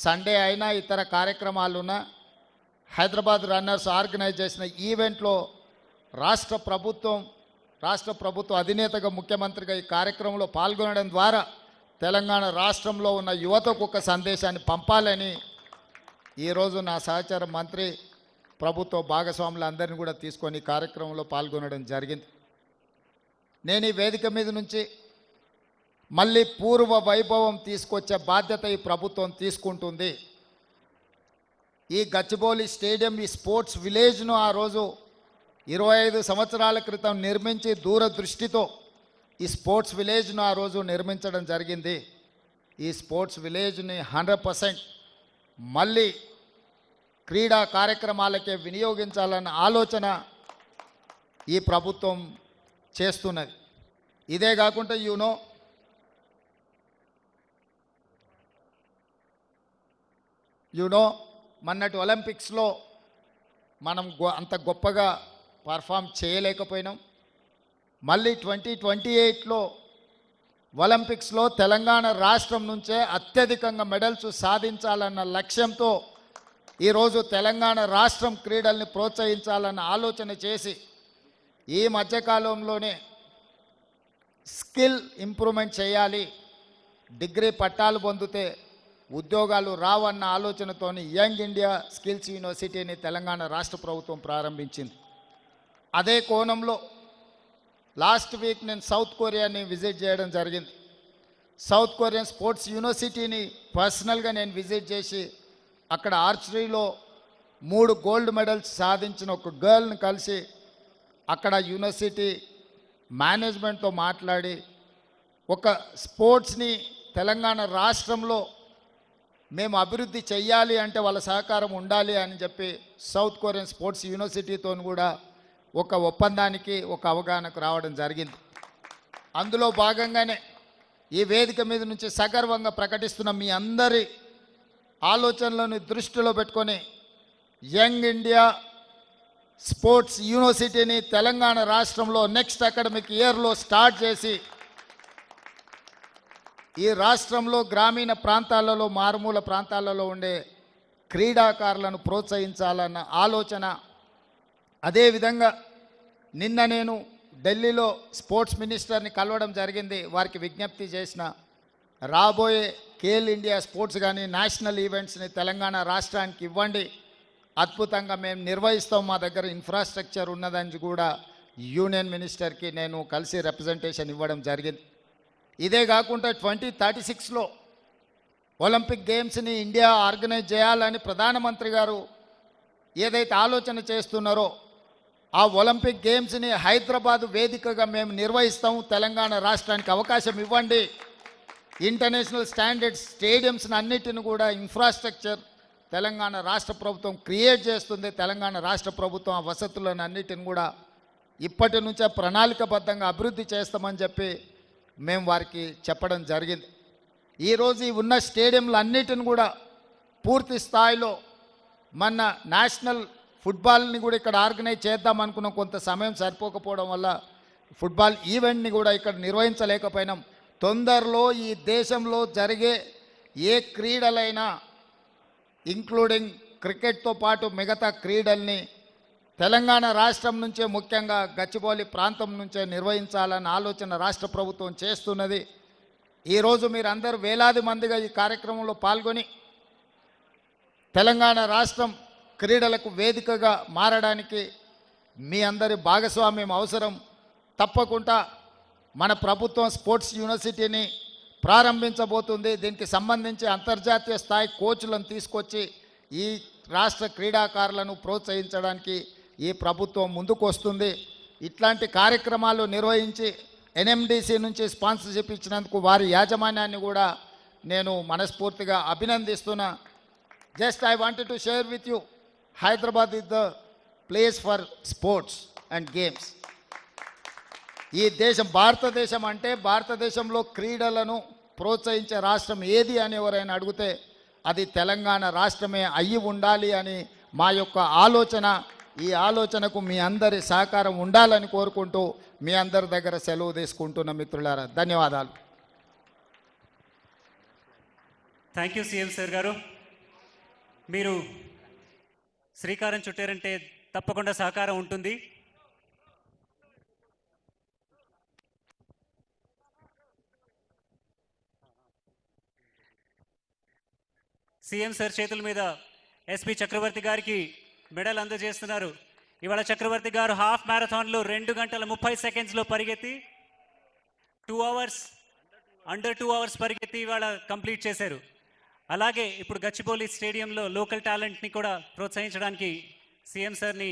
Sunday అయినా ఇతర కార్యక్రమాలున్నా Hyderabad runners organise చేసిన ఈవెంట్లో రాష్ట్ర ప్రభుత్వ అధినేతగా ముఖ్యమంత్రిగా ఈ కార్యక్రమంలో పాల్గొనడం ద్వారా తెలంగాణ రాష్ట్రంలో ఉన్న యువతకు ఒక సందేశాన్ని పంపాలని ఈరోజు నా సహచర మంత్రి ప్రభుత్వ భాగస్వాములందరినీ కూడా తీసుకొని కార్యక్రమంలో పాల్గొనడం జరిగింది. నేను ఈ వేదిక మీద నుంచి మళ్ళీ పూర్వ వైభవం తీసుకొచ్చే బాధ్యత ఈ ప్రభుత్వం తీసుకుంటుంది. ఈ గచ్చిబౌలి స్టేడియం, ఈ స్పోర్ట్స్ విలేజ్ను ఆ రోజు 25 సంవత్సరాల క్రితం నిర్మించి దూరదృష్టితో ఈ స్పోర్ట్స్ విలేజ్ను ఆ రోజు నిర్మించడం జరిగింది. ఈ స్పోర్ట్స్ విలేజ్ని 100% మళ్ళీ క్రీడా కార్యక్రమాలకే వినియోగించాలన్న ఆలోచన ఈ ప్రభుత్వం చేస్తున్నది. ఇదే కాకుండా మొన్నటి ఒలింపిక్స్లో మనం అంత గొప్పగా పర్ఫామ్ చేయలేకపోయినాం. మళ్ళీ 2028లో ఒలింపిక్స్లో తెలంగాణ రాష్ట్రం నుంచే అత్యధికంగా మెడల్స్ సాధించాలన్న లక్ష్యంతో ఈరోజు తెలంగాణ రాష్ట్రం క్రీడల్ని ప్రోత్సహించాలన్న ఆలోచన చేసి ఈ మధ్యకాలంలోనే స్కిల్ ఇంప్రూవ్మెంట్ చేయాలి, డిగ్రీ పట్టాలు పొందితే ఉద్యోగాలు రావన్న ఆలోచనతోని యంగ్ ఇండియా స్కిల్స్ యూనివర్సిటీని తెలంగాణ రాష్ట్ర ప్రభుత్వం ప్రారంభించింది. అదే కోణంలో లాస్ట్ వీక్ నేను సౌత్ కొరియాని విజిట్ చేయడం జరిగింది. సౌత్ కొరియన్ స్పోర్ట్స్ యూనివర్సిటీని పర్సనల్గా నేను విజిట్ చేసి అక్కడ ఆర్చరీలో 3 గోల్డ్ మెడల్స్ సాధించిన ఒక గర్ల్ని కలిసి అక్కడ యూనివర్సిటీ మేనేజ్మెంట్తో మాట్లాడి ఒక స్పోర్ట్స్ని తెలంగాణ రాష్ట్రంలో మేము అభివృద్ధి చెయ్యాలి అంటే వాళ్ళ సహకారం ఉండాలి అని చెప్పి సౌత్ కొరియన్ స్పోర్ట్స్ యూనివర్సిటీతో కూడా ఒక ఒప్పందానికి ఒక అవగాహనకు రావడం జరిగింది. అందులో భాగంగానే ఈ వేదిక మీద నుంచి సగర్వంగా ప్రకటిస్తున్న మీ అందరి ఆలోచనలను దృష్టిలో పెట్టుకొని యంగ్ ఇండియా స్పోర్ట్స్ యూనివర్సిటీని తెలంగాణ రాష్ట్రంలో నెక్స్ట్ అకాడమిక్ ఇయర్లో స్టార్ట్ చేసి ఈ రాష్ట్రంలో గ్రామీణ ప్రాంతాలలో, మారుమూల ప్రాంతాలలో ఉండే క్రీడాకారులను ప్రోత్సహించాలన్న ఆలోచన. అదేవిధంగా నిన్న నేను ఢిల్లీలో స్పోర్ట్స్ మినిస్టర్ని కలవడం జరిగింది. వారికి విజ్ఞప్తి చేసిన రాబోయే ఖేల్ ఇండియా స్పోర్ట్స్ కానీ నేషనల్ ఈవెంట్స్ని తెలంగాణ రాష్ట్రానికి ఇవ్వండి, అద్భుతంగా మేము నిర్వహిస్తాం, మా దగ్గర ఇన్ఫ్రాస్ట్రక్చర్ ఉన్నదని కూడా యూనియన్ మినిస్టర్కి నేను కలిసి రిప్రజెంటేషన్ ఇవ్వడం జరిగింది. ఇదే కాకుండా 2036లో ఒలింపిక్ గేమ్స్ని ఇండియా ఆర్గనైజ్ చేయాలని ప్రధానమంత్రి గారు ఏదైతే ఆలోచన చేస్తున్నారో ఆ ఒలింపిక్ గేమ్స్ని హైదరాబాద్ వేదికగా మేము నిర్వహిస్తాము, తెలంగాణ రాష్ట్రానికి అవకాశం ఇవ్వండి, ఇంటర్నేషనల్ స్టాండర్డ్ స్టేడియంస్ని అన్నిటిని కూడా ఇన్ఫ్రాస్ట్రక్చర్ తెలంగాణ రాష్ట్ర ప్రభుత్వం క్రియేట్ చేస్తుంది. తెలంగాణ రాష్ట్ర ప్రభుత్వం ఆ వసతులను అన్నిటిని కూడా ఇప్పటి నుంచే ప్రణాళికబద్ధంగా అభివృద్ధి చేస్తామని చెప్పి మేము వారికి చెప్పడం జరిగింది. ఈరోజు ఈ ఉన్న స్టేడియంలు అన్నిటిని కూడా పూర్తి స్థాయిలో మన నేషనల్ ఫుట్బాల్ని కూడా ఇక్కడ ఆర్గనైజ్ చేద్దాం అనుకున్నాం. కొంత సమయం సరిపోకపోవడం వల్ల ఫుట్బాల్ ఈవెంట్ని కూడా ఇక్కడ నిర్వహించలేకపోయినాం. తొందరలో ఈ దేశంలో జరిగే ఏ క్రీడలైనా ఇంక్లూడింగ్ క్రికెట్తో పాటు మిగతా క్రీడల్ని తెలంగాణ రాష్ట్రం నుంచే, ముఖ్యంగా గచ్చిబౌలి ప్రాంతం నుంచే నిర్వహించాలన్న ఆలోచన రాష్ట్ర ప్రభుత్వం చేస్తున్నది. ఈరోజు మీరందరూ వేలాది మందిగా ఈ కార్యక్రమంలో పాల్గొని తెలంగాణ రాష్ట్రం క్రీడలకు వేదికగా మారడానికి మీ అందరి భాగస్వామ్యం అవసరం. తప్పకుండా మన ప్రభుత్వం స్పోర్ట్స్ యూనివర్సిటీని ప్రారంభించబోతుంది. దీనికి సంబంధించి అంతర్జాతీయ స్థాయి కోచ్లను తీసుకొచ్చి ఈ రాష్ట్ర క్రీడాకారులను ప్రోత్సహించడానికి ఈ ప్రభుత్వం ముందుకు వస్తుంది. ఇట్లాంటి కార్యక్రమాలు నిర్వహించి ఎన్ఎండిసి నుంచి స్పాన్సర్షిప్ ఇచ్చినందుకు వారి యాజమాన్యాన్ని కూడా నేను మనస్ఫూర్తిగా అభినందిస్తున్నా. Just I wanted to share with you, Hyderabad is the place for sports and games. ఈ దేశం భారతదేశం అంటే భారతదేశంలో క్రీడలను ప్రోత్సహించే రాష్ట్రం ఏది అని ఎవరైనా అడిగితే అది తెలంగాణ రాష్ట్రమే అయ్యి ఉండాలి అని మా యొక్క ఆలోచన. ఈ ఆలోచనకు మీ అందరి సహకారం ఉండాలని కోరుకుంటూ మీ అందరి దగ్గర సెలవు తీసుకుంటున్న మిత్రులారా, ధన్యవాదాలు. థ్యాంక్ యూ సీఎం సార్ గారు. మీరు శ్రీకారం చుట్టారంటే తప్పకుండా సహకారం ఉంటుంది. సీఎం సార్ చేతుల మీద ఎస్పి చక్రవర్తి గారికి మెడల్ అందజేస్తున్నారు. ఇవాళ చక్రవర్తి గారు హాఫ్ మ్యారథాన్లో 2 గంటల 30 సెకండ్స్లో పరిగెత్తి 2 అవర్స్ అండర్ 2 అవర్స్ పరిగెత్తి ఇవాళ కంప్లీట్ చేశారు. అలాగే ఇప్పుడు గచ్చిబౌలి స్టేడియంలో లోకల్ టాలెంట్ని కూడా ప్రోత్సహించడానికి సీఎం సార్ని